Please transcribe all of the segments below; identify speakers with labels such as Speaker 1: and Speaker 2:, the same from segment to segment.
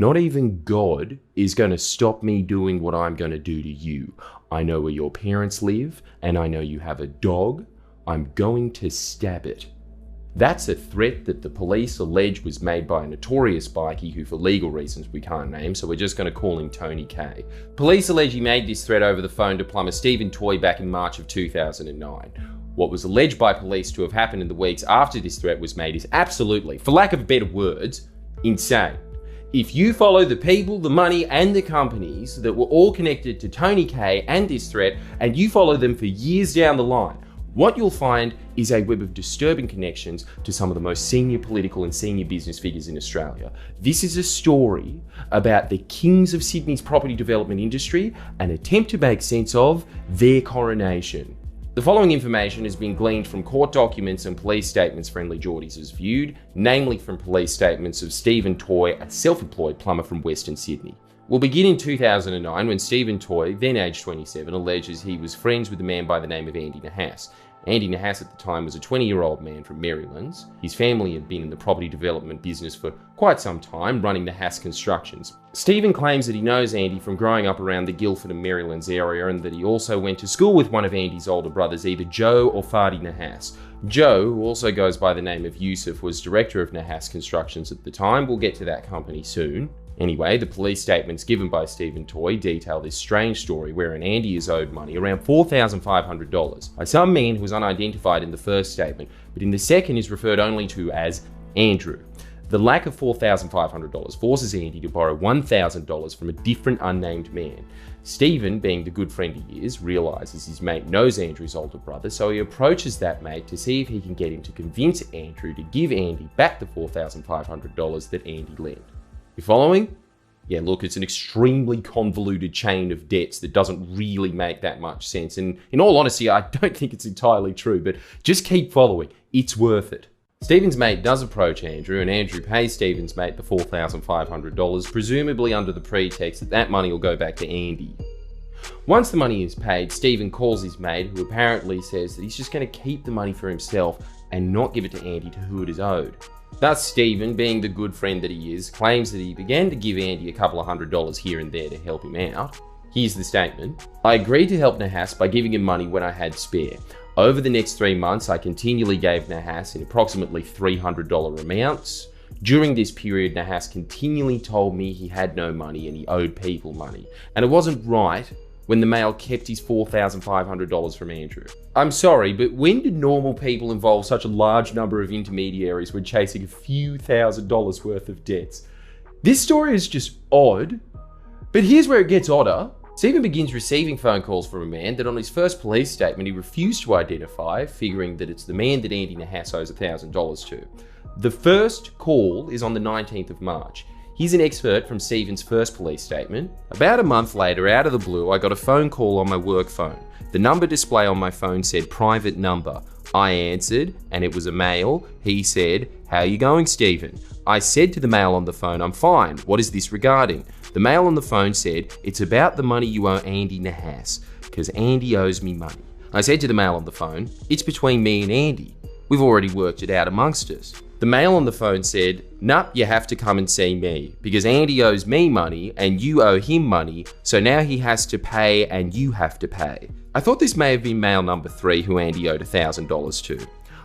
Speaker 1: Not even God is going to stop me doing what I'm going to do to you. I know where your parents live, and I know you have a dog. I'm going to stab it. That's a threat that the police allege was made by a notorious bikie who, for legal reasons we can't name, so we're just going to call him Tony K. Police allege he made this threat over the phone to plumber Stephen Toy back in March of 2009. What was alleged by police to have happened in the weeks after this threat was made is absolutely, for lack of better words, insane. If you follow the people, the money, and the companies that were all connected to Tony K and this threat, and you follow them for years down the line, what you'll find is a web of disturbing connections to some of the most senior political and senior business figures in Australia. This is a story about the kings of Sydney's property development industry, an attempt to make sense of their coronation. The following information has been gleaned from court documents and police statements Friendly Jordies has viewed, namely from police statements of Stephen Toy, a self-employed plumber from Western Sydney. We'll begin in 2009 when Stephen Toy, then aged 27, alleges he was friends with a man by the name of Andy Nahas. Andy Nahas at the time was a 20-year-old man from Marylands. His family had been in the property development business for quite some time, running Nahas Constructions. Stephen claims that he knows Andy from growing up around the Guildford and Marylands area, and that he also went to school with one of Andy's older brothers, either Joe or Fadi Nahas. Joe, who also goes by the name of Yusuf, was director of Nahas Constructions at the time. We'll get to that company soon. Anyway, the police statements given by Stephen Toy detail this strange story wherein Andy is owed money, around $4,500, by some man who was unidentified in the first statement, but in the second is referred only to as Andrew. The lack of $4,500 forces Andy to borrow $1,000 from a different unnamed man. Stephen, being the good friend he is, realises his mate knows Andrew's older brother, so he approaches that mate to see if he can get him to convince Andrew to give Andy back the $4,500 that Andy lent. You following? Yeah, look, it's an extremely convoluted chain of debts that doesn't really make that much sense. And in all honesty, I don't think it's entirely true, but just keep following. It's worth it. Stephen's mate does approach Andrew, and Andrew pays Stephen's mate the $4,500, presumably under the pretext that that money will go back to Andy. Once the money is paid, Stephen calls his mate, who apparently says that he's just going to keep the money for himself and not give it to Andy to who it is owed. Thus, Stephen, being the good friend that he is, claims that he began to give Andy a couple of $100s here and there to help him out. Here's the statement. I agreed to help Nahas by giving him money when I had spare. Over the next 3 months, I continually gave Nahas in approximately $300 amounts. During this period, Nahas continually told me he had no money and he owed people money. And it wasn't right when the male kept his $4,500 from Andrew. I'm sorry, but when do normal people involve such a large number of intermediaries when chasing a few $1,000s worth of debts? This story is just odd, but here's where it gets odder. Stephen begins receiving phone calls from a man that on his first police statement he refused to identify, figuring that it's the man that Andy Nahas owes $1,000 to. The first call is on the 19th of March. Here's an excerpt from Stephen's first police statement. About a month later, out of the blue, I got a phone call on my work phone. The number display on my phone said private number. I answered, and it was a male. He said, "How you going, Stephen?" I said to the male on the phone, "I'm fine. What is this regarding?" The male on the phone said, "It's about the money you owe Andy Nahas, because Andy owes me money." I said to the male on the phone, "It's between me and Andy. We've already worked it out amongst us." The male on the phone said, "Nup, you have to come and see me, because Andy owes me money and you owe him money, so now he has to pay and you have to pay." I thought this may have been male number 3 who Andy owed $1,000 to.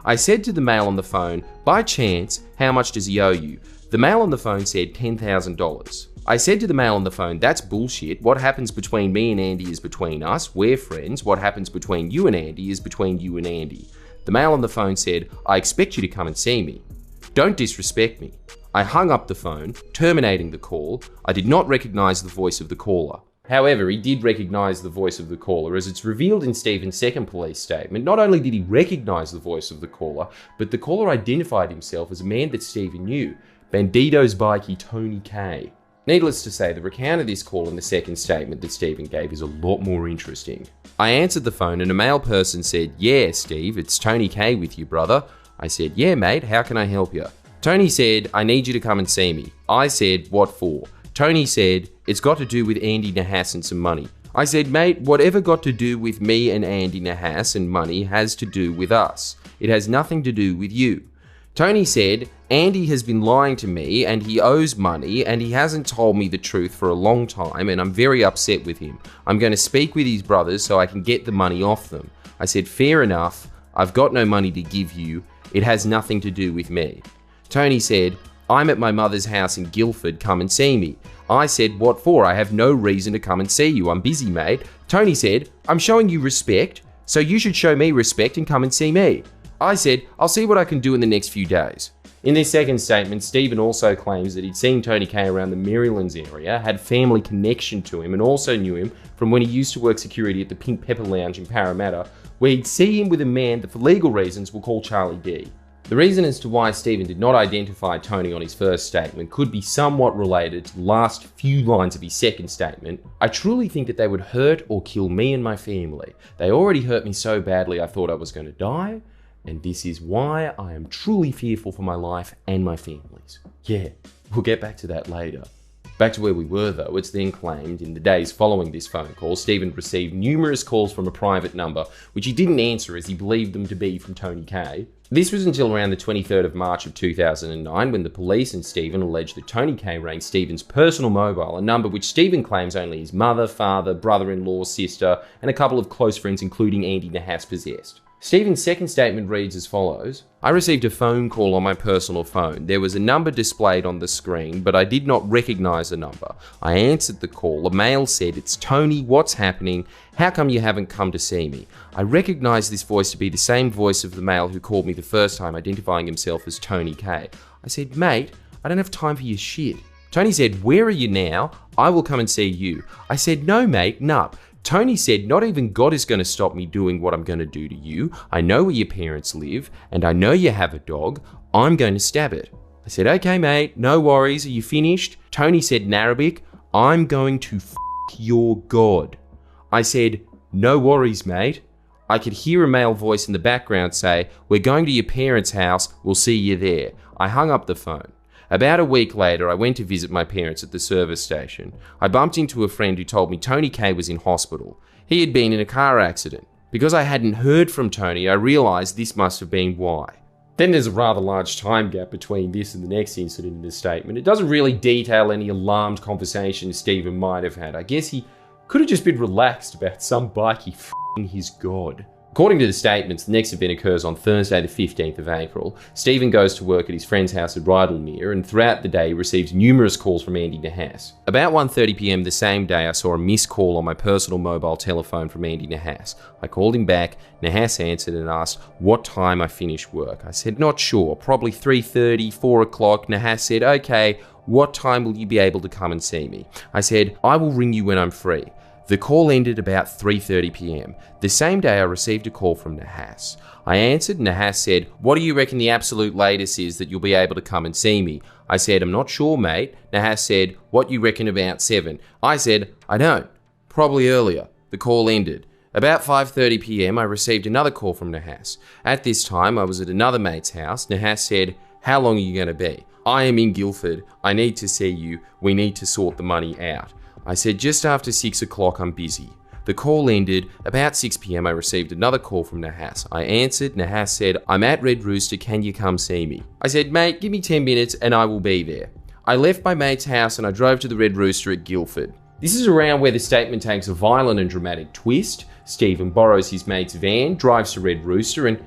Speaker 1: I said to the male on the phone, "By chance, how much does he owe you?" The male on the phone said $10,000. I said to the male on the phone, "That's bullshit. What happens between me and Andy is between us. We're friends. What happens between you and Andy is between you and Andy." The male on the phone said, "I expect you to come and see me. Don't disrespect me." I hung up the phone, terminating the call. I did not recognize the voice of the caller. However, he did recognize the voice of the caller, as it's revealed in Stephen's second police statement. Not only did he recognize the voice of the caller, but the caller identified himself as a man that Stephen knew, Bandito's bikie Tony K. Needless to say, the recount of this call in the second statement that Stephen gave is a lot more interesting. I answered the phone and a male person said, "Yeah, Steve, it's Tony K with you, brother." I said, "Yeah, mate, how can I help you?" Tony said, "I need you to come and see me." I said, "What for?" Tony said, "It's got to do with Andy Nahas and some money." I said, "Mate, whatever got to do with me and Andy Nahas and money has to do with us. It has nothing to do with you." Tony said, Andy has been lying to me and he owes money and he hasn't told me the truth for a long time and I'm very upset with him. I'm going to speak with his brothers so I can get the money off them. I said, fair enough. I've got no money to give you. It has nothing to do with me. Tony said, I'm at my mother's house in Guildford, come and see me. I said, what for? I have no reason to come and see you. I'm busy, mate. Tony said, I'm showing you respect, so you should show me respect and come and see me. I said, I'll see what I can do in the next few days. In this second statement, Stephen also claims that he'd seen Tony K around the Marylands area, had family connection to him, and also knew him from when he used to work security at the Pink Pepper Lounge in Parramatta, where he'd see him with a man that for legal reasons we'll call Charlie D. The reason as to why Stephen did not identify Tony on his first statement could be somewhat related to the last few lines of his second statement. I truly think that they would hurt or kill me and my family. They already hurt me so badly I thought I was going to die, and this is why I am truly fearful for my life and my family's. Yeah, we'll get back to that later. Back to where we were though, it's then claimed in the days following this phone call, Stephen received numerous calls from a private number, which he didn't answer as he believed them to be from Tony K. This was until around the 23rd of March of 2009 when the police and Stephen alleged that Tony K rang Stephen's personal mobile, a number which Stephen claims only his mother, father, brother-in-law, sister, and a couple of close friends including Andy Nahas possessed. Stephen's second statement reads as follows. I received a phone call on my personal phone. There was a number displayed on the screen, but I did not recognize the number. I answered the call. A male said, it's Tony, what's happening? How come you haven't come to see me? I recognized this voice to be the same voice of the male who called me the first time, identifying himself as Tony K. I said, mate, I don't have time for your shit. Tony said, where are you now? I will come and see you. I said, no mate, nup. Tony said, not even God is going to stop me doing what I'm going to do to you. I know where your parents live, and I know you have a dog. I'm going to stab it. I said, okay, mate, no worries. Are you finished? Tony said in Arabic, I'm going to f*** your God. I said, no worries, mate. I could hear a male voice in the background say, we're going to your parents' house. We'll see you there. I hung up the phone. About a week later, I went to visit my parents at the service station. I bumped into a friend who told me Tony K was in hospital. He had been in a car accident. Because I hadn't heard from Tony, I realised this must have been why. Then there's a rather large time gap between this and the next incident in the statement. It doesn't really detail any alarmed conversations Stephen might have had. I guess he could have just been relaxed about some bikey f***ing his God. According to the statements, the next event occurs on Thursday the 15th of April. Stephen goes to work at his friend's house at Rydalmere, and throughout the day he receives numerous calls from Andy Nahas. About 1:30 PM the same day I saw a missed call on my personal mobile telephone from Andy Nahas. I called him back, Nahas answered and asked what time I finished work. I said not sure, probably 3:30, 4 o'clock. Nahas said, okay, what time will you be able to come and see me? I said, I will ring you when I'm free. The call ended about 3:30 PM. The same day I received a call from Nahas. I answered, Nahas said, what do you reckon the absolute latest is that you'll be able to come and see me? I said, I'm not sure, mate. Nahas said, what you reckon about 7? I said, I don't. Probably earlier. The call ended. About 5:30 PM I received another call from Nahas. At this time I was at another mate's house. Nahas said, how long are you going to be? I am in Guildford. I need to see you. We need to sort the money out. I said, just after 6 o'clock, I'm busy. The call ended. About 6 PM, I received another call from Nahas. I answered. Nahas said, I'm at Red Rooster. Can you come see me? I said, mate, give me 10 minutes and I will be there. I left my mate's house and I drove to the Red Rooster at Guildford. This is around where the statement takes a violent and dramatic twist. Stephen borrows his mate's van, drives to Red Rooster, and,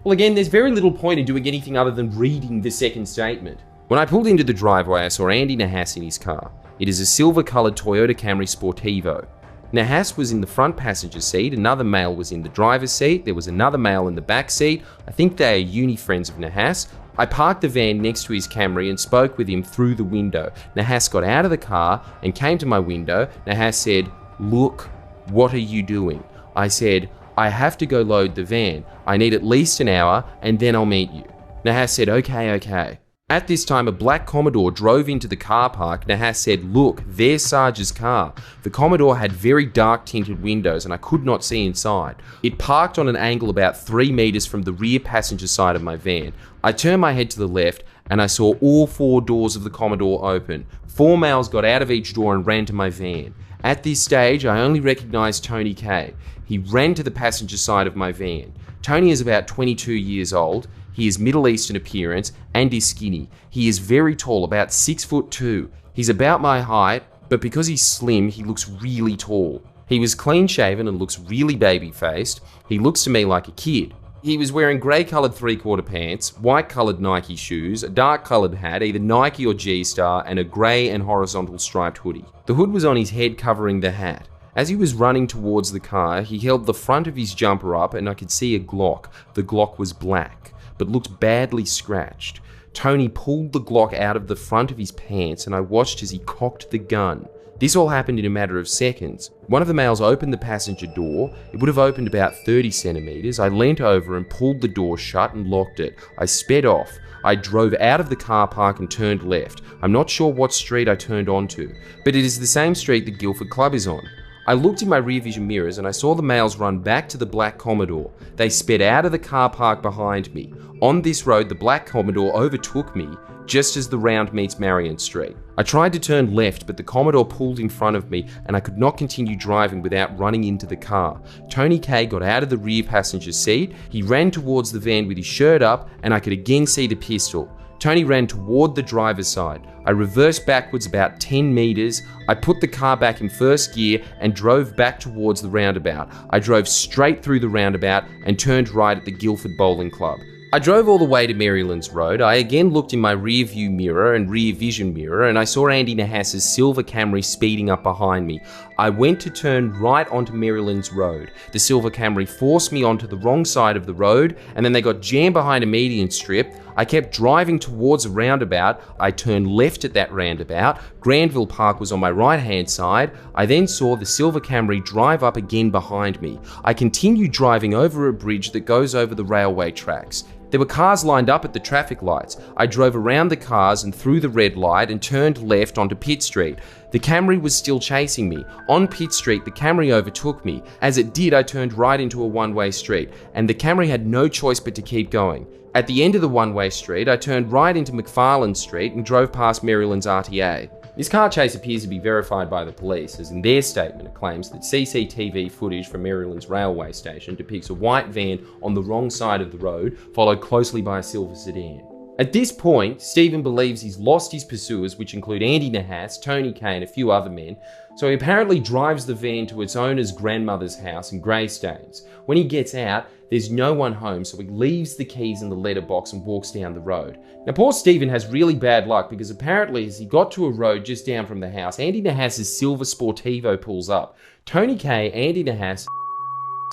Speaker 1: well, again, there's very little point in doing anything other than reading the second statement. When I pulled into the driveway, I saw Andy Nahas in his car. It is a silver-coloured Toyota Camry Sportivo. Nahas was in the front passenger seat, another male was in the driver's seat, there was another male in the back seat. I think they are uni friends of Nahas. I parked the van next to his Camry and spoke with him through the window. Nahas got out of the car and came to my window. Nahas said, look, what are you doing? I said, I have to go load the van. I need at least an hour and then I'll meet you. Nahas said, okay. At this time, a black Commodore drove into the car park. Nahas said, look, there's Sarge's car. The Commodore had very dark tinted windows and I could not see inside. It parked on an angle about 3 meters from the rear passenger side of my van. I turned my head to the left and I saw all 4 doors of the Commodore open. 4 males got out of each door and ran to my van. At this stage, I only recognized Tony K. He ran to the passenger side of my van. Tony is about 22 years old. He is Middle Eastern appearance and is skinny. He is very tall, about 6'2". He's about my height, but because he's slim, he looks really tall. He was clean shaven and looks really baby-faced. He looks to me like a kid. He was wearing grey-coloured three-quarter pants, white-coloured Nike shoes, a dark-coloured hat, either Nike or G-Star, and a grey and horizontal striped hoodie. The hood was on his head covering the hat. As he was running towards the car, he held the front of his jumper up and I could see a Glock. The Glock was black, but looked badly scratched. Tony pulled the Glock out of the front of his pants and I watched as he cocked the gun. This all happened in a matter of seconds. One of the males opened the passenger door. It would have opened about 30 centimeters. I leant over and pulled the door shut and locked it. I sped off. I drove out of the car park and turned left. I'm not sure what street I turned onto, but it is the same street the Guildford Club is on. I looked in my rear vision mirrors and I saw the males run back to the black Commodore. They sped out of the car park behind me. On this road, the black Commodore overtook me just as the round meets Marion Street. I tried to turn left, but the Commodore pulled in front of me and I could not continue driving without running into the car. Tony K got out of the rear passenger seat. He ran towards the van with his shirt up and I could again see the pistol. Tony ran toward the driver's side. I reversed backwards about 10 meters. I put the car back in first gear and drove back towards the roundabout. I drove straight through the roundabout and turned right at the Guildford Bowling Club. I drove all the way to Marylands Road. I again looked in my rear view mirror and rear vision mirror and I saw Andy Nahas's silver Camry speeding up behind me. I went to turn right onto Marylands Road. The silver Camry forced me onto the wrong side of the road and then they got jammed behind a median strip. I kept driving towards a roundabout. I turned left at that roundabout. Granville Park was on my right hand side. I then saw the silver Camry drive up again behind me. I continued driving over a bridge that goes over the railway tracks. There were cars lined up at the traffic lights. I drove around the cars and through the red light and turned left onto Pitt Street. The Camry was still chasing me. On Pitt Street, the Camry overtook me. As it did, I turned right into a one-way street, and the Camry had no choice but to keep going. At the end of the one-way street, I turned right into McFarland Street and drove past Maryland's RTA. This car chase appears to be verified by the police, as in their statement it claims that CCTV footage from Maryland's railway station depicts a white van on the wrong side of the road, followed closely by a silver sedan. At this point, Stephen believes he's lost his pursuers, which include Andy Nahas, Tony K and a few other men, so he apparently drives the van to its owner's grandmother's house in Greystanes. When he gets out, there's no one home, so he leaves the keys in the letterbox and walks down the road. Now, poor Stephen has really bad luck because apparently as he got to a road just down from the house, Andy Nahas's silver Sportivo pulls up. Tony K, Andy Nahas,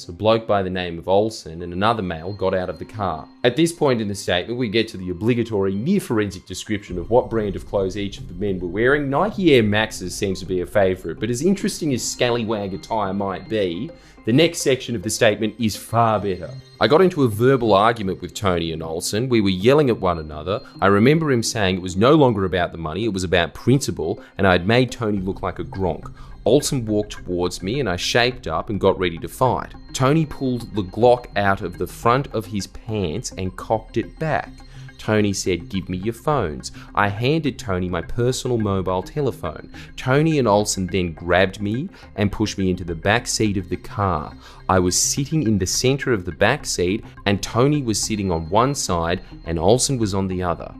Speaker 1: a bloke by the name of Olsen and another male got out of the car. At this point in the statement, we get to the obligatory near-forensic description of what brand of clothes each of the men were wearing. Nike Air Maxes seems to be a favourite, but as interesting as scallywag attire might be, the next section of the statement is far better. I got into a verbal argument with Tony and Olsen. We were yelling at one another. I remember him saying it was no longer about the money, it was about principle, and I had made Tony look like a gronk. Olsen walked towards me and I shaped up and got ready to fight. Tony pulled the Glock out of the front of his pants and cocked it back. Tony said, "Give me your phones." I handed Tony my personal mobile telephone. Tony and Olsen then grabbed me and pushed me into the back seat of the car. I was sitting in the center of the back seat and Tony was sitting on one side and Olsen was on the other.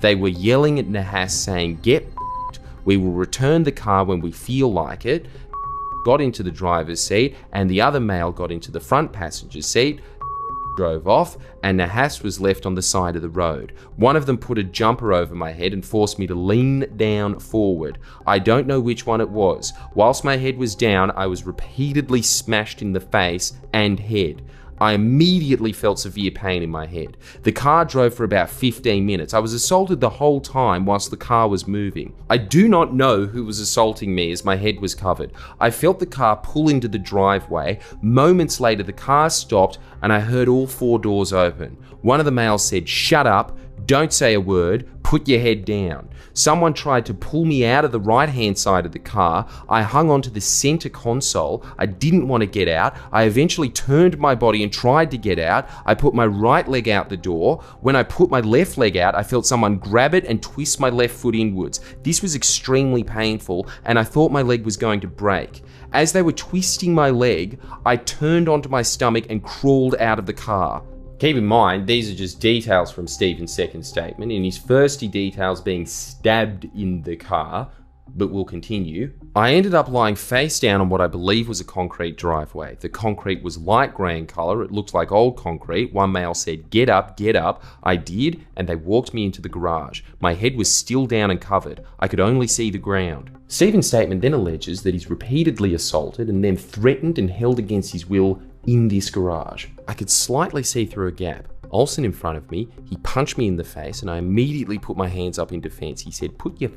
Speaker 1: They were yelling at Nahas saying, "Get we will return the car when we feel like it." Got into the driver's seat and the other male got into the front passenger seat, drove off, and Nahas was left on the side of the road. One of them put a jumper over my head and forced me to lean down forward. I don't know which one it was. Whilst my head was down, I was repeatedly smashed in the face and head. I immediately felt severe pain in my head. The car drove for about 15 minutes. I was assaulted the whole time whilst the car was moving. I do not know who was assaulting me as my head was covered. I felt the car pull into the driveway. Moments later, the car stopped and I heard all four doors open. One of the males said, "Shut up, don't say a word, put your head down." Someone tried to pull me out of the right-hand side of the car. I hung onto the center console. I didn't want to get out. I eventually turned my body and tried to get out. I put my right leg out the door. When I put my left leg out, I felt someone grab it and twist my left foot inwards. This was extremely painful, and I thought my leg was going to break. As they were twisting my leg, I turned onto my stomach and crawled out of the car. Keep in mind, these are just details from Stephen's second statement. In his first, he details being stabbed in the car, but we'll continue. I ended up lying face down on what I believe was a concrete driveway. The concrete was light grey in colour. It looked like old concrete. One male said, "Get up, get up." I did, and they walked me into the garage. My head was still down and covered. I could only see the ground. Stephen's statement then alleges that he's repeatedly assaulted and then threatened and held against his will in this garage. I could slightly see through a gap. Olsen in front of me, he punched me in the face and I immediately put my hands up in defence. He said, "Put your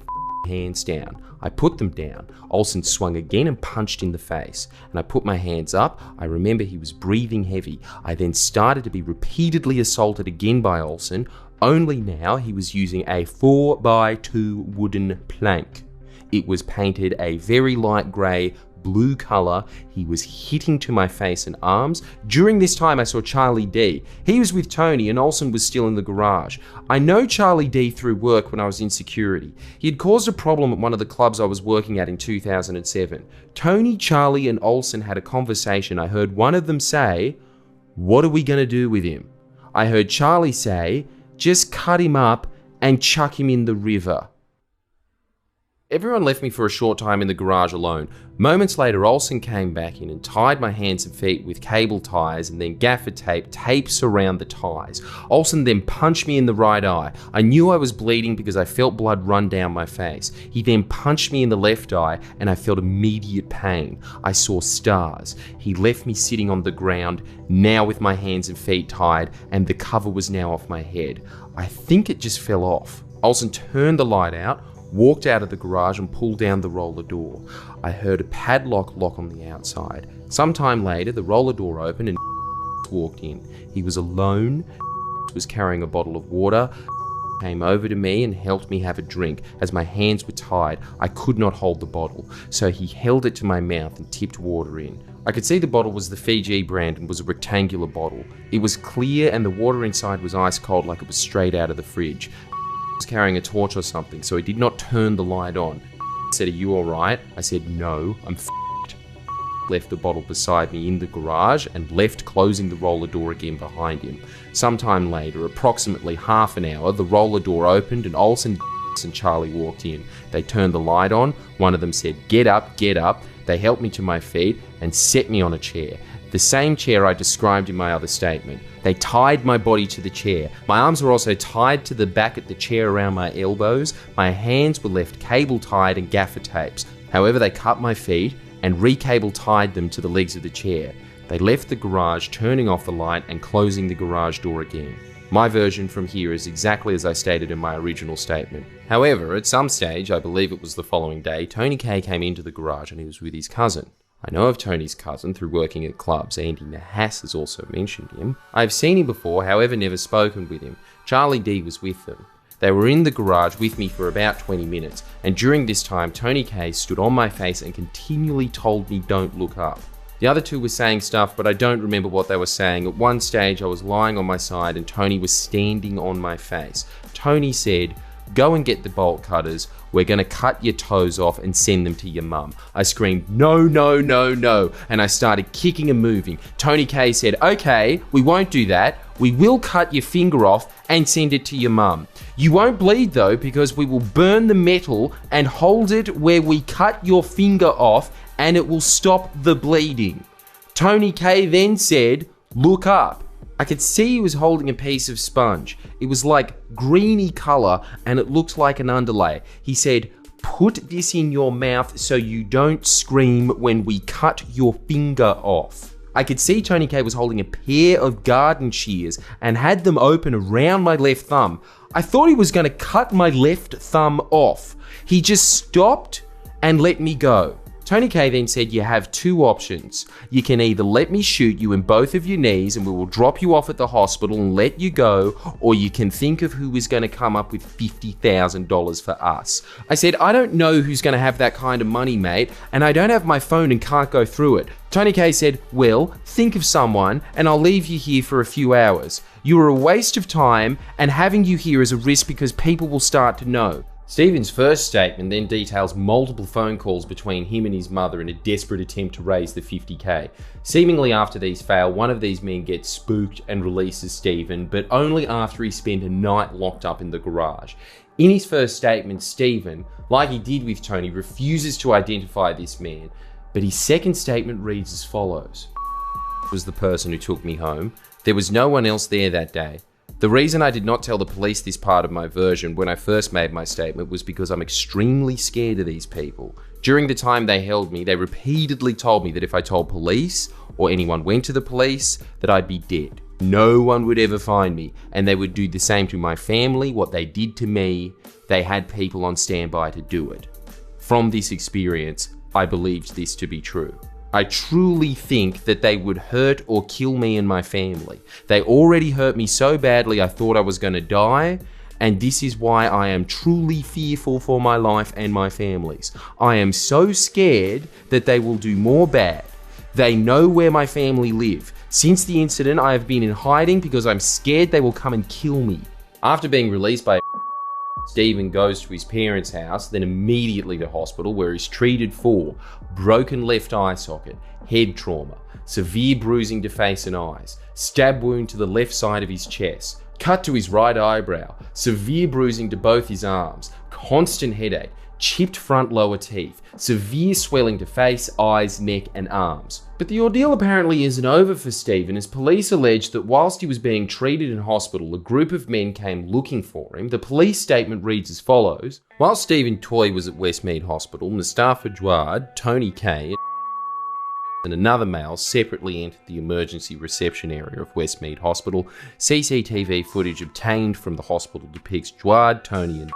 Speaker 1: hands down." I put them down. Olsen swung again and punched in the face. And I put my hands up. I remember he was breathing heavy. I then started to be repeatedly assaulted again by Olsen, only now he was using a 4x2 wooden plank. It was painted a very light grey, blue colour. He was hitting to my face and arms. During this time I saw Charlie D. He was with Tony and Olsen was still in the garage. I know Charlie D through work when I was in security. He had caused a problem at one of the clubs I was working at in 2007. Tony, Charlie and Olsen had a conversation. I heard one of them say, "What are we going to do with him?" I heard Charlie say, "Just cut him up and chuck him in the river." Everyone left me for a short time in the garage alone. Moments later, Olsen came back in and tied my hands and feet with cable ties and then gaffer tapes around the ties. Olsen then punched me in the right eye. I knew I was bleeding because I felt blood run down my face. He then punched me in the left eye and I felt immediate pain. I saw stars. He left me sitting on the ground, now with my hands and feet tied, and the cover was now off my head. I think it just fell off. Olsen turned the light out, walked out of the garage and pulled down the roller door. I heard a padlock lock on the outside. Sometime later, the roller door opened and walked in. He was alone, was carrying a bottle of water, came over to me and helped me have a drink. As my hands were tied, I could not hold the bottle, so he held it to my mouth and tipped water in. I could see the bottle was the Fiji brand and was a rectangular bottle. It was clear and the water inside was ice cold like it was straight out of the fridge. Was carrying a torch or something, so he did not turn the light on. He said, "Are you alright?" I said, "No, I'm f***ed." Left the bottle beside me in the garage and left, closing the roller door again behind him. Sometime later, approximately half an hour, the roller door opened and Olsen and Charlie walked in. They turned the light on. One of them said, "Get up, get up." They helped me to my feet and set me on a chair. The same chair I described in my other statement. They tied my body to the chair. My arms were also tied to the back of the chair around my elbows. My hands were left cable tied and gaffer tapes. However, they cut my feet and re-cable tied them to the legs of the chair. They left the garage, turning off the light and closing the garage door again. My version from here is exactly as I stated in my original statement. However, at some stage, I believe it was the following day, Tony K came into the garage and he was with his cousin. I know of Tony's cousin through working at clubs. Andy Nahas has also mentioned him. I have seen him before, however never spoken with him. Charlie D was with them. They were in the garage with me for about 20 minutes, and during this time Tony K stood on my face and continually told me don't look up. The other two were saying stuff, but I don't remember what they were saying. At one stage I was lying on my side and Tony was standing on my face. Tony said, "Go and get the bolt cutters. We're going to cut your toes off and send them to your mum." I screamed, "No, no, no, no," and I started kicking and moving. Tony K said, "Okay, we won't do that. We will cut your finger off and send it to your mum. You won't bleed though, because we will burn the metal and hold it where we cut your finger off and it will stop the bleeding." Tony K then said, "Look up." I could see he was holding a piece of sponge. It was like greeny colour and it looked like an underlay. He said, "Put this in your mouth so you don't scream when we cut your finger off." I could see Tony K was holding a pair of garden shears and had them open around my left thumb. I thought he was going to cut my left thumb off. He just stopped and let me go. Tony K then said, "You have two options. You can either let me shoot you in both of your knees and we will drop you off at the hospital and let you go, or you can think of who is going to come up with $50,000 for us." I said, "I don't know who's going to have that kind of money, mate, and I don't have my phone and can't go through it." Tony K said, "Well, think of someone and I'll leave you here for a few hours. You are a waste of time and having you here is a risk because people will start to know." Stephen's first statement then details multiple phone calls between him and his mother in a desperate attempt to raise the 50k. Seemingly after these fail, one of these men gets spooked and releases Stephen, but only after he spent a night locked up in the garage. In his first statement, Stephen, like he did with Tony, refuses to identify this man, but his second statement reads as follows. Was the person who took me home. There was no one else there that day. The reason I did not tell the police this part of my version when I first made my statement was because I'm extremely scared of these people. During the time they held me, they repeatedly told me that if I told police or anyone went to the police, that I'd be dead. No one would ever find me, and they would do the same to my family. What they did to me, they had people on standby to do it. From this experience, I believed this to be true. I truly think that they would hurt or kill me and my family. They already hurt me so badly I thought I was going to die, and this is why I am truly fearful for my life and my family's. I am so scared that they will do more bad. They know where my family live. Since the incident, I have been in hiding because I'm scared they will come and kill me. After being released by Stephen goes to his parents' house, then immediately to hospital where he's treated for broken left eye socket, head trauma, severe bruising to face and eyes, stab wound to the left side of his chest, cut to his right eyebrow, severe bruising to both his arms, constant headache, chipped front lower teeth, severe swelling to face, eyes, neck and arms. But the ordeal apparently isn't over for Stephen, as police allege that whilst he was being treated in hospital, a group of men came looking for him. The police statement reads as follows. While Stephen Toy was at Westmead Hospital, Mustafa Jawad, Tony K and another male separately entered the emergency reception area of Westmead Hospital. CCTV footage obtained from the hospital depicts Jawad, Tony and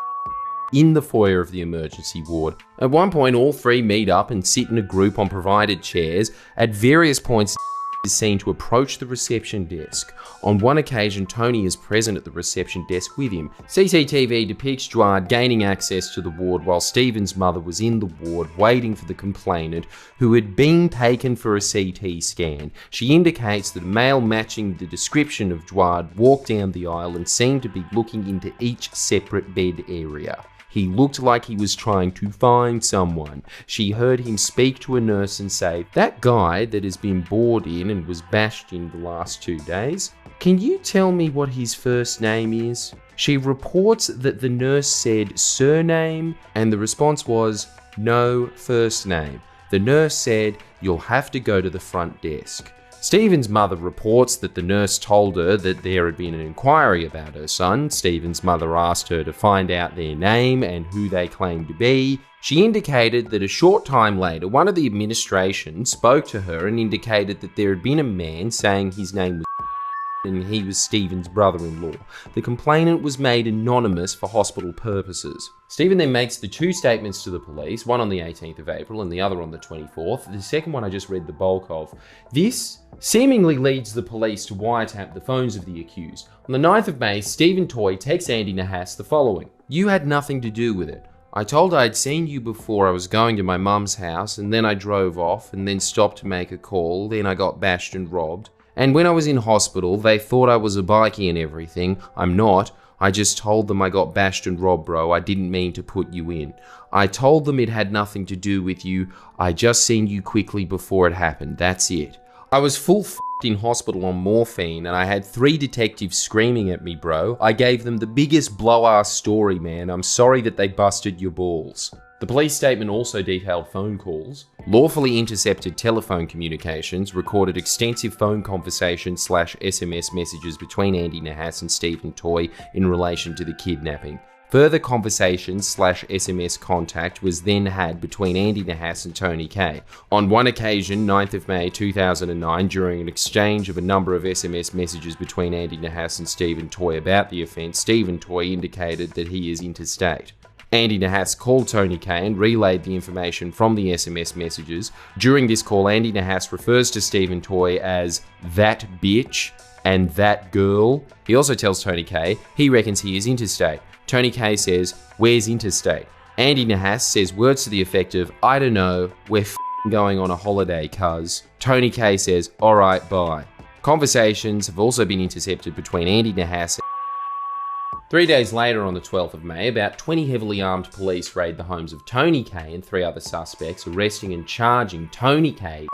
Speaker 1: in the foyer of the emergency ward. At one point, all three meet up and sit in a group on provided chairs. At various points, is seen to approach the reception desk. On one occasion, Tony is present at the reception desk with him. CCTV depicts Jawad gaining access to the ward while Stephen's mother was in the ward waiting for the complainant, who had been taken for a CT scan. She indicates that a male matching the description of Jawad walked down the aisle and seemed to be looking into each separate bed area. He looked like he was trying to find someone. She heard him speak to a nurse and say, "That guy that has been bored in and was bashed in the last 2 days, can you tell me what his first name is?" She reports that the nurse said surname and the response was no first name. The nurse said, "You'll have to go to the front desk." Stephen's mother reports that the nurse told her that there had been an inquiry about her son. Stephen's mother asked her to find out their name and who they claimed to be. She indicated that a short time later, one of the administration spoke to her and indicated that there had been a man saying his name was and he was Stephen's brother-in-law. The complainant was made anonymous for hospital purposes. Stephen then makes the two statements to the police, one on the 18th of April and the other on the 24th. The second one I just read the bulk of. This seemingly leads the police to wiretap the phones of the accused. On the 9th of May, Stephen Toy texts Andy Nahas the following. "You had nothing to do with it. I told I'd seen you before I was going to my mum's house, and then I drove off and then stopped to make a call. Then I got bashed and robbed. And when I was in hospital, they thought I was a bikie and everything. I'm not. I just told them I got bashed and robbed, bro. I didn't mean to put you in. I told them it had nothing to do with you. I just seen you quickly before it happened. That's it. I was full f***ed in hospital on morphine and I had 3 detectives screaming at me, bro. I gave them the biggest blow-ass story, man. I'm sorry that they busted your balls." The police statement also detailed phone calls, lawfully intercepted telephone communications, recorded extensive phone conversations / SMS messages between Andy Nahas and Stephen Toy in relation to the kidnapping. Further conversations / SMS contact was then had between Andy Nahas and Tony K. On one occasion, 9th of May 2009, during an exchange of a number of SMS messages between Andy Nahas and Stephen Toy about the offence, Stephen Toy indicated that he is interstate. Andy Nahas called Tony K and relayed the information from the SMS messages. During this call, Andy Nahas refers to Stephen Toy as that bitch and that girl. He also tells Tony K he reckons he is interstate. Tony K says, "Where's interstate?" Andy Nahas says words to the effect of, "I don't know, we're going on a holiday, cuz." Tony K says, "Alright, bye." Conversations have also been intercepted between Andy Nahas 3 days later, on the 12th of May, about 20 heavily armed police raid the homes of Tony K and 3 other suspects, arresting and charging Tony K,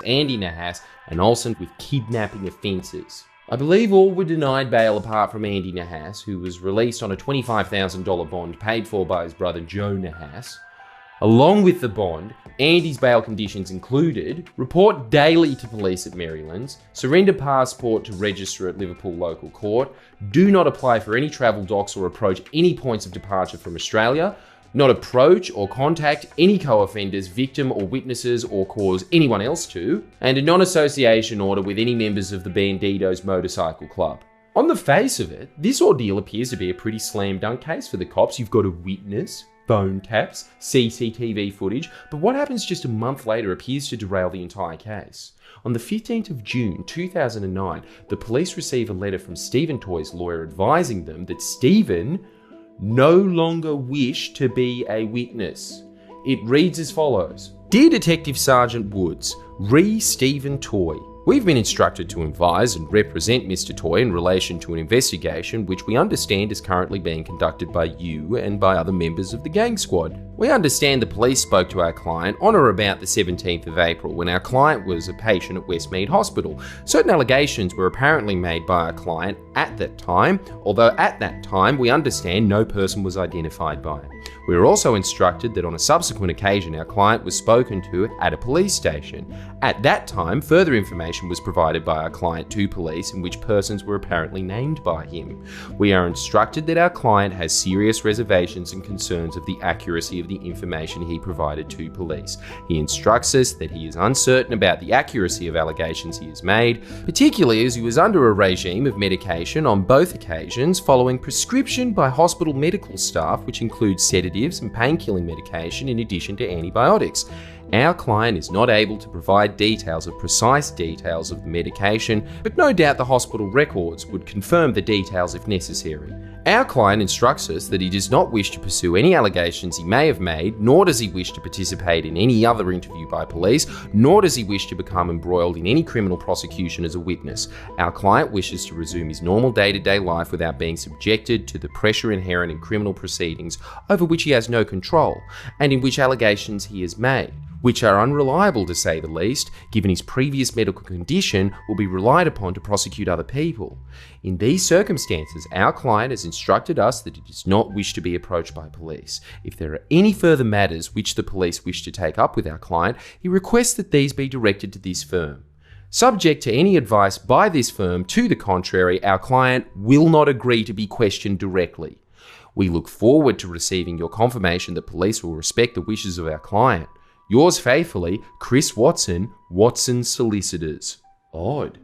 Speaker 1: Andy Nahas, and Olsen with kidnapping offences. I believe all were denied bail apart from Andy Nahas, who was released on a $25,000 bond paid for by his brother Joe Nahas. Along with the bond, Andy's bail conditions included report daily to police at Marylands, surrender passport to register at Liverpool local court, do not apply for any travel docs or approach any points of departure from Australia, not approach or contact any co-offenders, victim or witnesses or cause anyone else to, and a non-association order with any members of the Bandidos Motorcycle Club. On the face of it, this ordeal appears to be a pretty slam dunk case for the cops. You've got a witness, phone taps, CCTV footage, but what happens just a month later appears to derail the entire case. On the 15th of June 2009, the police receive a letter from Stephen Toy's lawyer advising them that Stephen no longer wished to be a witness. It reads as follows: Dear Detective Sergeant Woods, re Stephen Toy. We've been instructed to advise and represent Mr. Toy in relation to an investigation which we understand is currently being conducted by you and by other members of the gang squad. We understand the police spoke to our client on or about the 17th of April when our client was a patient at Westmead Hospital. Certain allegations were apparently made by our client at that time, although at that time we understand no person was identified by it. We were also instructed that on a subsequent occasion our client was spoken to at a police station. At that time, further information was provided by our client to police in which persons were apparently named by him. We are instructed that our client has serious reservations and concerns of the accuracy of the information he provided to police. He instructs us that he is uncertain about the accuracy of allegations he has made, particularly as he was under a regime of medication on both occasions following prescription by hospital medical staff, which includes sedatives and painkilling medication in addition to antibiotics. Our client is not able to provide precise details of the medication, but no doubt the hospital records would confirm the details if necessary. Our client instructs us that he does not wish to pursue any allegations he may have made, nor does he wish to participate in any other interview by police, nor does he wish to become embroiled in any criminal prosecution as a witness. Our client wishes to resume his normal day-to-day life without being subjected to the pressure inherent in criminal proceedings over which he has no control, and in which allegations he has made, which are unreliable to say the least, given his previous medical condition, will be relied upon to prosecute other people. In these circumstances, our client has instructed us that he does not wish to be approached by police. If there are any further matters which the police wish to take up with our client, he requests that these be directed to this firm. Subject to any advice by this firm to the contrary, our client will not agree to be questioned directly. We look forward to receiving your confirmation that police will respect the wishes of our client. Yours faithfully, Chris Watson, Watson Solicitors. Odd.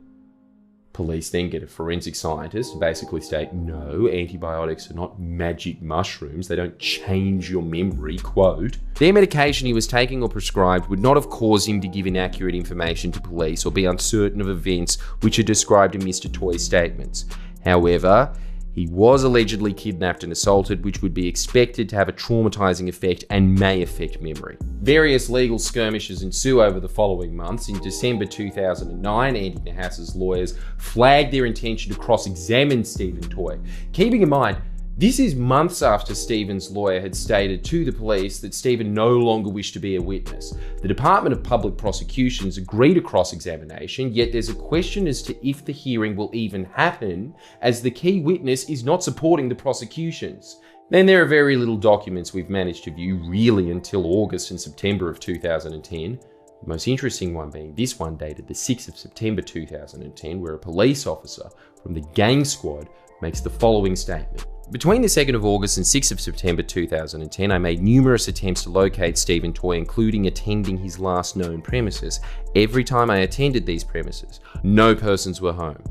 Speaker 1: Police then get a forensic scientist to basically state, no, antibiotics are not magic mushrooms, they don't change your memory, quote. Their medication he was taking or prescribed would not have caused him to give inaccurate information to police or be uncertain of events which are described in Mr. Toy's statements. However, he was allegedly kidnapped and assaulted, which would be expected to have a traumatizing effect and may affect memory. Various legal skirmishes ensue over the following months. In December 2009, Andy Nahas's lawyers flagged their intention to cross-examine Stephen Toy. Keeping in mind, this is months after Stephen's lawyer had stated to the police that Stephen no longer wished to be a witness. The Department of Public Prosecutions agreed to cross-examination, yet there's a question as to if the hearing will even happen, as the key witness is not supporting the prosecutions. Then there are very little documents we've managed to view really until August and September of 2010. The most interesting one being this one dated the 6th of September 2010, where a police officer from the gang squad makes the following statement. Between the 2nd of August and 6th of September 2010, I made numerous attempts to locate Stephen Toy, including attending his last known premises. Every time I attended these premises, no persons were home.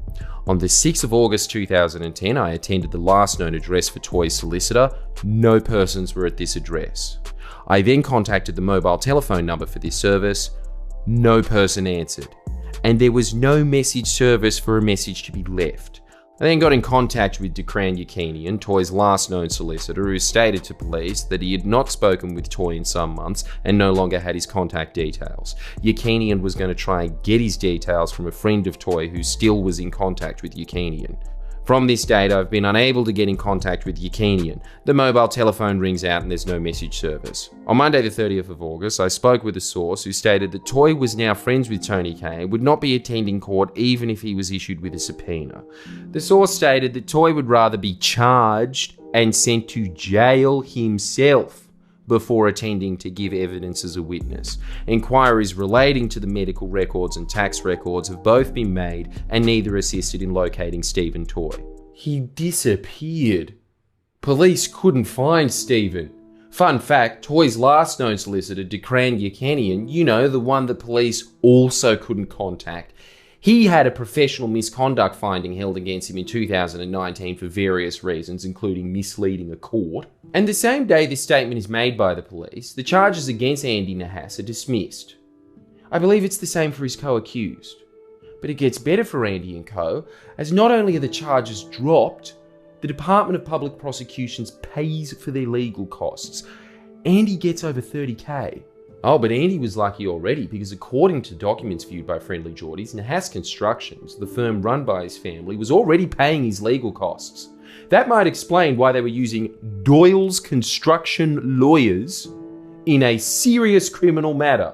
Speaker 1: On the 6th of August 2010, I attended the last known address for Toy's solicitor. No persons were at this address. I then contacted the mobile telephone number for this service. No person answered. And there was no message service for a message to be left. I then got in contact with Decran Yakinian, Toy's last known solicitor, who stated to police that he had not spoken with Toy in some months and no longer had his contact details. Yakinian was going to try and get his details from a friend of Toy who still was in contact with Yakinian. From this date, I've been unable to get in contact with Yakinian. The mobile telephone rings out and there's no message service. On Monday the 30th of August, I spoke with a source who stated that Toy was now friends with Tony K and would not be attending court even if he was issued with a subpoena. The source stated that Toy would rather be charged and sent to jail himself before attending to give evidence as a witness. Inquiries relating to the medical records and tax records have both been made and neither assisted in locating Stephen Toy. He disappeared. Police couldn't find Stephen. Fun fact, Toy's last known solicitor, Decran Yakinian, the one that police also couldn't contact, he had a professional misconduct finding held against him in 2019 for various reasons, including misleading a court. And the same day this statement is made by the police, the charges against Andy Nahas are dismissed. I believe it's the same for his co-accused. But it gets better for Andy and co, as not only are the charges dropped, the Department of Public Prosecutions pays for their legal costs. Andy gets over $30,000. Oh, but Andy was lucky already because according to documents viewed by Friendly Jordies, Nahas Constructions, the firm run by his family, was already paying his legal costs. That might explain why they were using Doyle's construction lawyers in a serious criminal matter.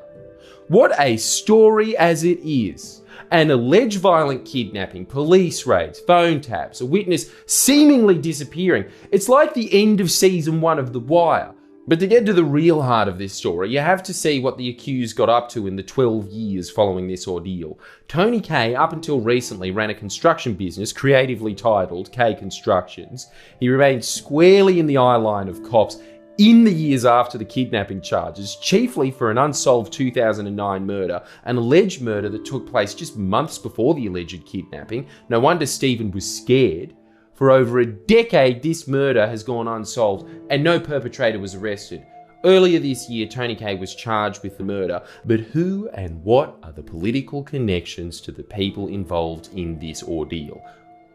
Speaker 1: What a story as it is. An alleged violent kidnapping, police raids, phone taps, a witness seemingly disappearing. It's like the end of season 1 of The Wire. But to get to the real heart of this story, you have to see what the accused got up to in the 12 years following this ordeal. Tony K, up until recently, ran a construction business creatively titled K Constructions. He remained squarely in the eye line of cops in the years after the kidnapping charges, chiefly for an unsolved 2009 murder, an alleged murder that took place just months before the alleged kidnapping. No wonder Stephen was scared. For over a decade, this murder has gone unsolved and no perpetrator was arrested. Earlier this year, Tony K was charged with the murder, but who and what are the political connections to the people involved in this ordeal?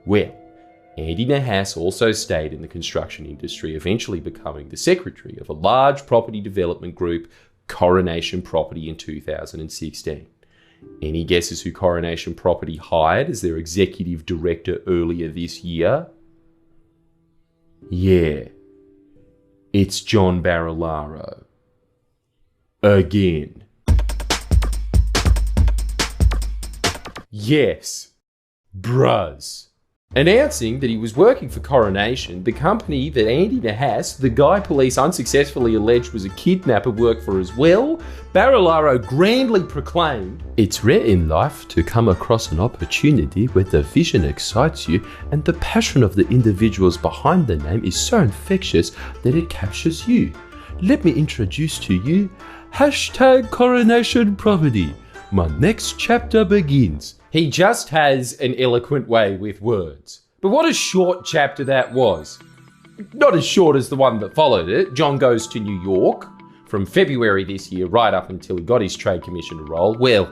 Speaker 1: Well, Andy Nahas also stayed in the construction industry, eventually becoming the secretary of a large property development group, Coronation Property, in 2016. Any guesses who Coronation Property hired as their executive director earlier this year? Yeah, it's John Barilaro. Again. Yes, bruz. Announcing that he was working for Coronation, the company that Andy Nahas, the guy police unsuccessfully alleged was a kidnapper, worked for as well, Barilaro grandly proclaimed, "It's rare in life to come across an opportunity where the vision excites you and the passion of the individuals behind the name is so infectious that it captures you. Let me introduce to you #Coronation Property. My next chapter begins." He just has an eloquent way with words. But what a short chapter that was. Not as short as the one that followed it. John goes to New York from February this year right up until he got his trade commissioner role. Well,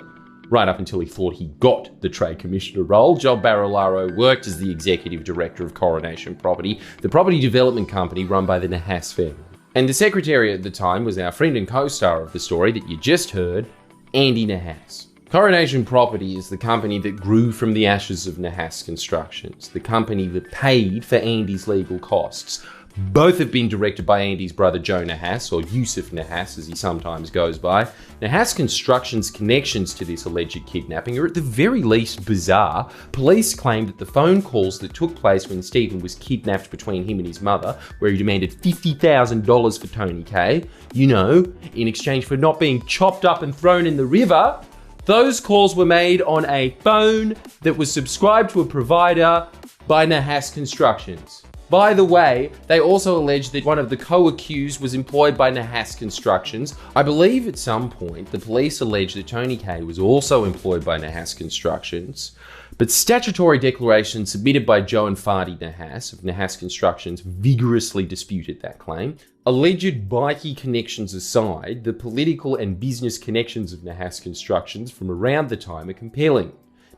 Speaker 1: right up until he thought he got the trade commissioner role. John Barilaro worked as the executive director of Coronation Property, the property development company run by the Nahas family. And the secretary at the time was our friend and co-star of the story that you just heard, Andy Nahas. Coronation Property is the company that grew from the ashes of Nahas Constructions, the company that paid for Andy's legal costs. Both have been directed by Andy's brother Joe Nahas, or Yusuf Nahas as he sometimes goes by. Nahas Constructions' connections to this alleged kidnapping are at the very least bizarre. Police claim that the phone calls that took place when Stephen was kidnapped between him and his mother, where he demanded $50,000 for Tony K, in exchange for not being chopped up and thrown in the river, those calls were made on a phone that was subscribed to a provider by Nahas Constructions. By the way, they also alleged that one of the co-accused was employed by Nahas Constructions. I believe at some point the police alleged that Tony K was also employed by Nahas Constructions, but statutory declarations submitted by Joe and Fadi Nahas of Nahas Constructions vigorously disputed that claim. Alleged bikie connections aside, the political and business connections of Nahas Constructions from around the time are compelling.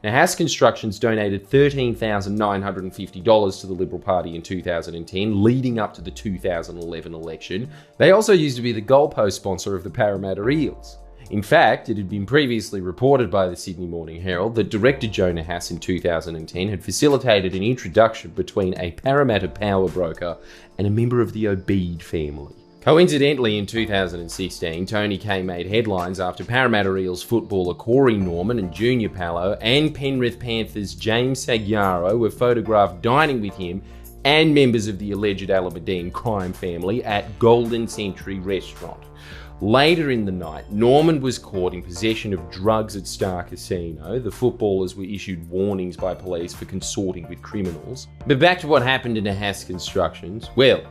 Speaker 1: Nahas Constructions donated $13,950 to the Liberal Party in 2010, leading up to the 2011 election. They also used to be the goalpost sponsor of the Parramatta Eels. In fact, it had been previously reported by the Sydney Morning Herald that director Joe Nahas in 2010 had facilitated an introduction between a Parramatta power broker and a member of the Obeid family. Coincidentally, in 2016, Tony Kay made headlines after Parramatta Eels footballer Corey Norman and Junior Palo and Penrith Panthers James Sagiaro were photographed dining with him and members of the alleged Alameddine crime family at Golden Century Restaurant. Later in the night, Norman was caught in possession of drugs at Star Casino. The footballers were issued warnings by police for consorting with criminals. But back to what happened to Nahas Constructions. Well,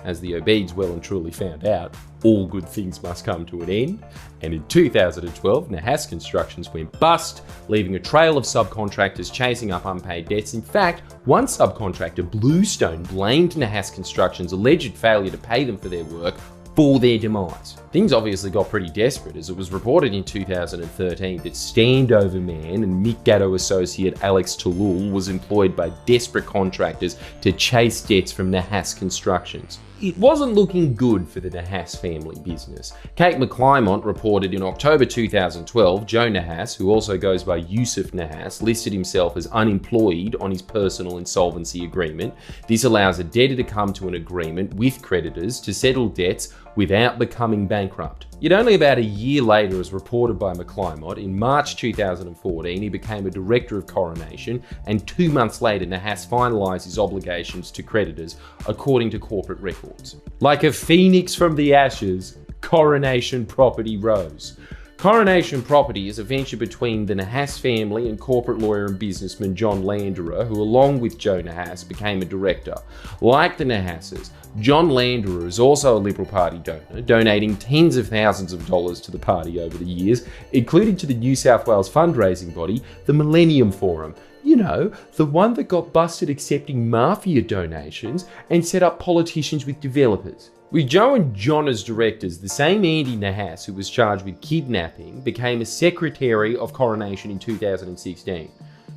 Speaker 1: as the Obeids well and truly found out, all good things must come to an end. And in 2012, Nahas Constructions went bust, leaving a trail of subcontractors chasing up unpaid debts. In fact, one subcontractor, Bluestone, blamed Nahas Constructions' alleged failure to pay them for their work for their demise. Things obviously got pretty desperate, as it was reported in 2013 that Standover man and Mick Gatto associate Alex Talul was employed by desperate contractors to chase debts from Nahas Constructions. It wasn't looking good for the Nahas family business. Kate McClymont reported in October 2012, Joe Nahas, who also goes by Yusuf Nahas, listed himself as unemployed on his personal insolvency agreement. This allows a debtor to come to an agreement with creditors to settle debts without becoming bankrupt. Yet only about a year later, as reported by McClymont, in March 2014, he became a director of Coronation, and 2 months later, Nahas finalised his obligations to creditors, according to corporate records. Like a phoenix from the ashes, Coronation Property rose. Coronation Property is a venture between the Nahas family and corporate lawyer and businessman John Landerer, who along with Joe Nahas became a director. Like the Nahases, John Landerer is also a Liberal Party donor, donating tens of thousands of dollars to the party over the years, including to the New South Wales fundraising body, the Millennium Forum. You know, the one that got busted accepting mafia donations and set up politicians with developers. With Joe and John as directors, the same Andy Nahas, who was charged with kidnapping, became a secretary of Coronation in 2016.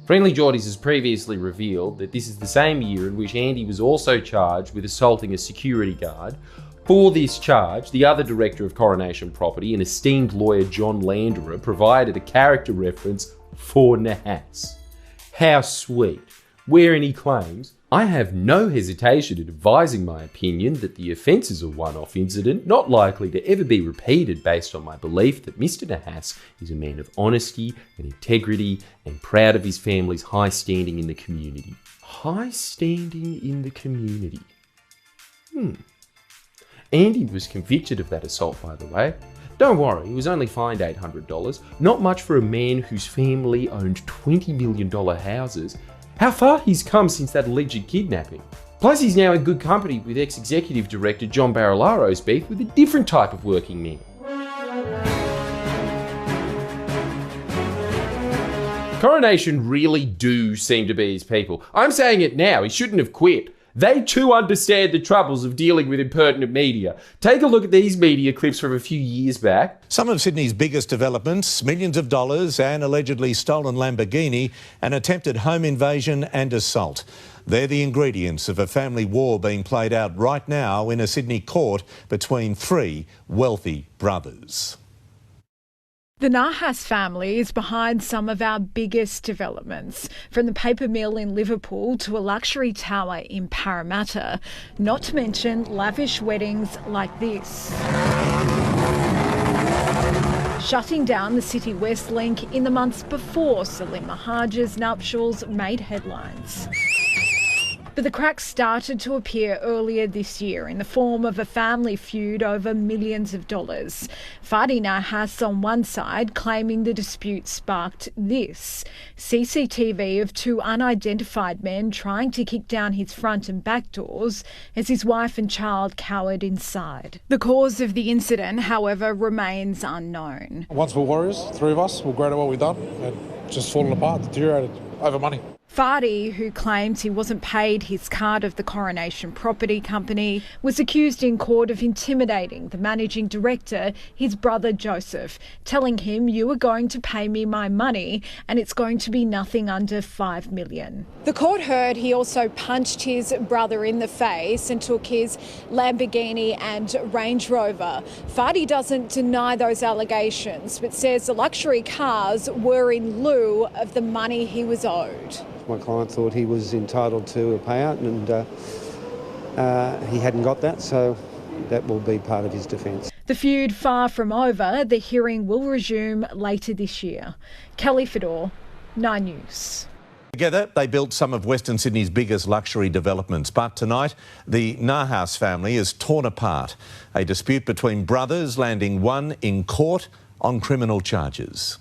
Speaker 1: Friendly Jordies has previously revealed that this is the same year in which Andy was also charged with assaulting a security guard. For this charge, the other director of Coronation Property, an esteemed lawyer John Landerer, provided a character reference for Nahas. How sweet. Wherein he claims, "I have no hesitation in advising my opinion that the offence is a one-off incident not likely to ever be repeated based on my belief that Mr. Nahas is a man of honesty and integrity and proud of his family's high standing in the community." High standing in the community. Andy was convicted of that assault, by the way. Don't worry, he was only fined $800. Not much for a man whose family owned $20 million houses. How far he's come since that alleged kidnapping. Plus, he's now in good company with ex-executive director John Barilaro's beef with a different type of working man. Coronation really do seem to be his people. I'm saying it now, he shouldn't have quit. They too understand the troubles of dealing with impertinent media. Take a look at these media clips from a few years back.
Speaker 2: Some of Sydney's biggest developments, millions of dollars, an allegedly stolen Lamborghini, an attempted home invasion and assault. They're the ingredients of a family war being played out right now in a Sydney court between three wealthy brothers.
Speaker 3: The Nahas family is behind some of our biggest developments, from the paper mill in Liverpool to a luxury tower in Parramatta, not to mention lavish weddings like this. Shutting down the City West link in the months before Salim Mahaja's nuptials made headlines. But the cracks started to appear earlier this year in the form of a family feud over millions of dollars. Fadi Nahas on one side claiming the dispute sparked this: CCTV of two unidentified men trying to kick down his front and back doors as his wife and child cowered inside. The cause of the incident, however, remains unknown.
Speaker 4: Once we're warriors, three of us, we're great at what we've done, and just fallen apart, deteriorated over money.
Speaker 3: Fadi, who claims he wasn't paid his cut of the Coronation property company, was accused in court of intimidating the managing director, his brother Joseph, telling him, "You are going to pay me my money and it's going to be nothing under $5 million. The court heard he also punched his brother in the face and took his Lamborghini and Range Rover. Fadi doesn't deny those allegations, but says the luxury cars were in lieu of the money he was owed.
Speaker 4: My client thought he was entitled to a payout and he hadn't got that, so that will be part of his defence.
Speaker 3: The feud far from over. The hearing will resume later this year. Kelly Fedor, 9 News.
Speaker 2: Together, they built some of Western Sydney's biggest luxury developments. But tonight, the Nahas family is torn apart. A dispute between brothers landing one in court on criminal charges.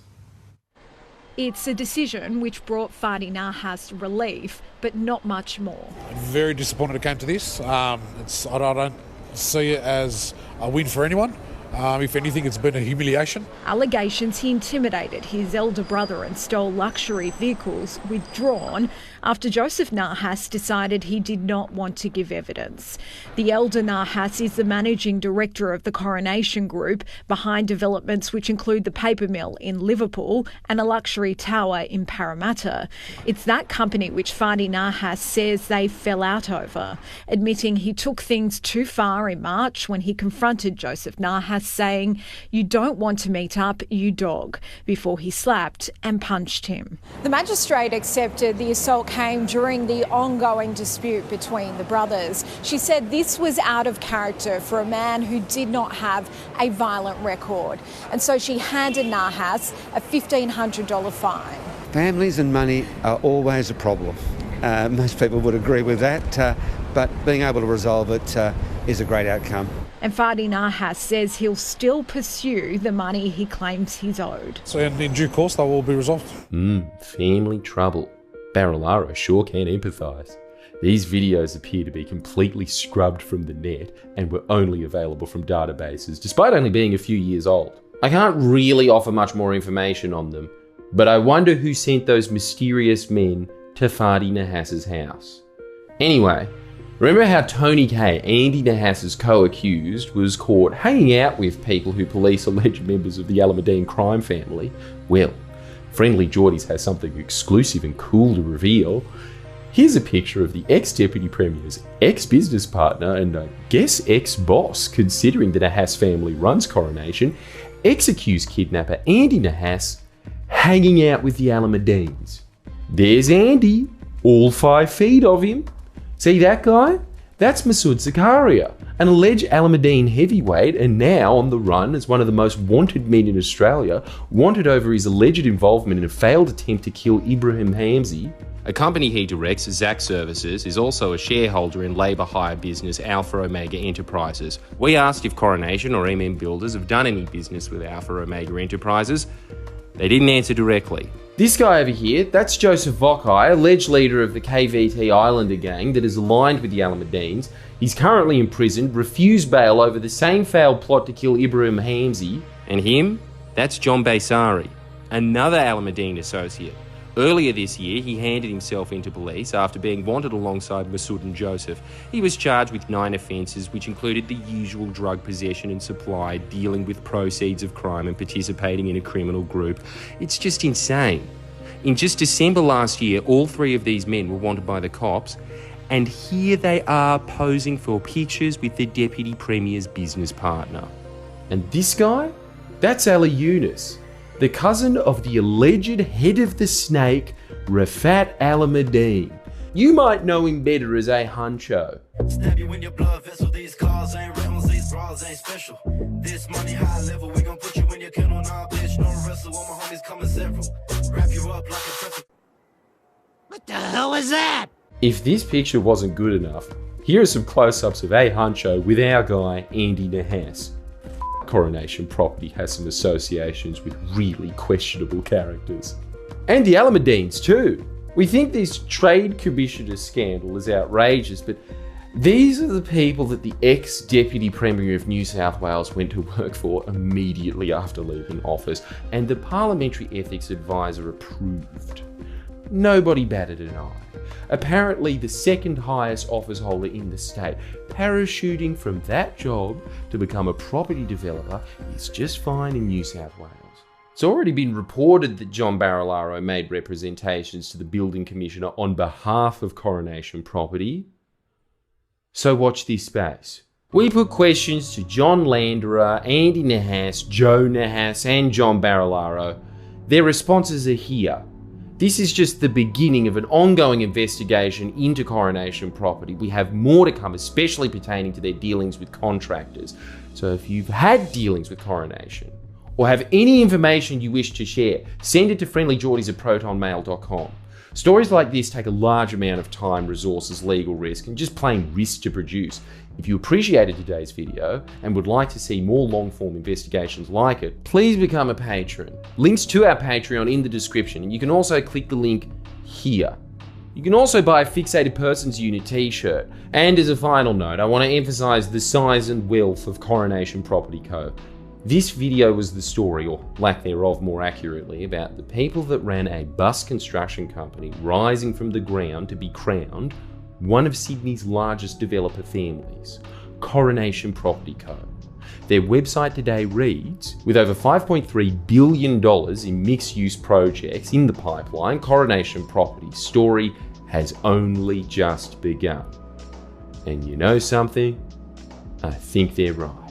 Speaker 3: It's a decision which brought Fadi Nahas relief, but not much more.
Speaker 5: Very disappointed it came to this. I don't see it as a win for anyone. If anything, it's been a humiliation.
Speaker 3: Allegations he intimidated his elder brother and stole luxury vehicles withdrawn after Joseph Nahas decided he did not want to give evidence. The elder Nahas is the managing director of the Coronation Group, behind developments which include the paper mill in Liverpool and a luxury tower in Parramatta. It's that company which Fadi Nahas says they fell out over, admitting he took things too far in March when he confronted Joseph Nahas, saying, "You don't want to meet up, you dog," before he slapped and punched him. The magistrate accepted the assault came during the ongoing dispute between the brothers. She said this was out of character for a man who did not have a violent record. And so she handed Nahas a $1,500 fine.
Speaker 4: Families and money are always a problem. Most people would agree with that, but being able to resolve it is a great outcome.
Speaker 3: And Fadi Nahas says he'll still pursue the money he claims he's owed.
Speaker 5: So in due course, they will be resolved.
Speaker 1: Family trouble. Barilaro sure can empathise. These videos appear to be completely scrubbed from the net and were only available from databases, despite only being a few years old. I can't really offer much more information on them, but I wonder who sent those mysterious men to Fadi Nahas's house. Anyway, remember how Tony K, Andy Nahas's co-accused, was caught hanging out with people who police alleged members of the Alameddine crime family? Well, Friendly Jordies has something exclusive and cool to reveal. Here's a picture of the ex-Deputy Premier's ex-business partner and I guess ex-boss, considering the Nahas family runs Coronation, ex-accused kidnapper Andy Nahas hanging out with the Alameddines. There's Andy, all 5 feet of him. See that guy? That's Masood Zakaria, an alleged Alameddine heavyweight and now on the run as one of the most wanted men in Australia, wanted over his alleged involvement in a failed attempt to kill Ibrahim Hamzy. A company he directs, Zac Services, is also a shareholder in labour hire business Alpha Omega Enterprises. We asked if Coronation or MM Builders have done any business with Alpha Omega Enterprises. They didn't answer directly. This guy over here, that's Joseph Vokai, alleged leader of the KVT Islander gang that is aligned with the Alameddines. He's currently imprisoned, refused bail over the same failed plot to kill Ibrahim Hamzy. And him? That's John Baysari, another Alameddine associate. Earlier this year, he handed himself into police after being wanted alongside Masood and Joseph. He was charged with 9 offences, which included the usual drug possession and supply, dealing with proceeds of crime and participating in a criminal group. It's just insane. In just December last year, all 3 of these men were wanted by the cops, and here they are posing for pictures with the Deputy Premier's business partner. And this guy? That's Ali Yunus, the cousin of the alleged head of the snake, Rafat Alameddine. You might know him better as a huncho.
Speaker 6: Stab you in your blood vessel, these cars ain't rentals, these bras ain't special. This money high level, we gon' put you in your kennel, nah bitch, no wrestle, all my homies coming several. Wrap you up like a pretzel. What the hell is that?
Speaker 1: If this picture wasn't good enough, here are some close-ups of a huncho with our guy, Andy Nahas. Coronation property has some associations with really questionable characters. And the Alameddines too. We think this Trade Commissioner scandal is outrageous, but these are the people that the ex-Deputy Premier of New South Wales went to work for immediately after leaving office, and the Parliamentary Ethics Advisor approved. nobody batted an eye. Apparently the second highest office holder in the state, parachuting from that job to become a property developer, is just fine in New South Wales. It's already been reported that John Barilaro made representations to the Building Commissioner on behalf of Coronation Property. So watch this space. We put questions to John Landerer, Andy Nahas, Joe Nahas and John Barilaro. Their responses are here. This is just the beginning of an ongoing investigation into Coronation Property. We have more to come, especially pertaining to their dealings with contractors. So if you've had dealings with Coronation, or have any information you wish to share, send it to friendlyjordies@protonmail.com. Stories like this take a large amount of time, resources, legal risk, and just plain risk to produce. If you appreciated today's video and would like to see more long-form investigations like it, please become a patron. Links to our Patreon in the description, and you can also click the link here. You can also buy a Fixated Persons Unit t-shirt. And as a final note, I want to emphasize the size and wealth of Coronation Property Co. This video was the story, or lack thereof more accurately, about the people that ran a bus construction company rising from the ground to be crowned one of Sydney's largest developer families, Coronation Property Co. Their website today reads, with over $5.3 billion in mixed-use projects in the pipeline, Coronation Property's story has only just begun. And you know something? I think they're right.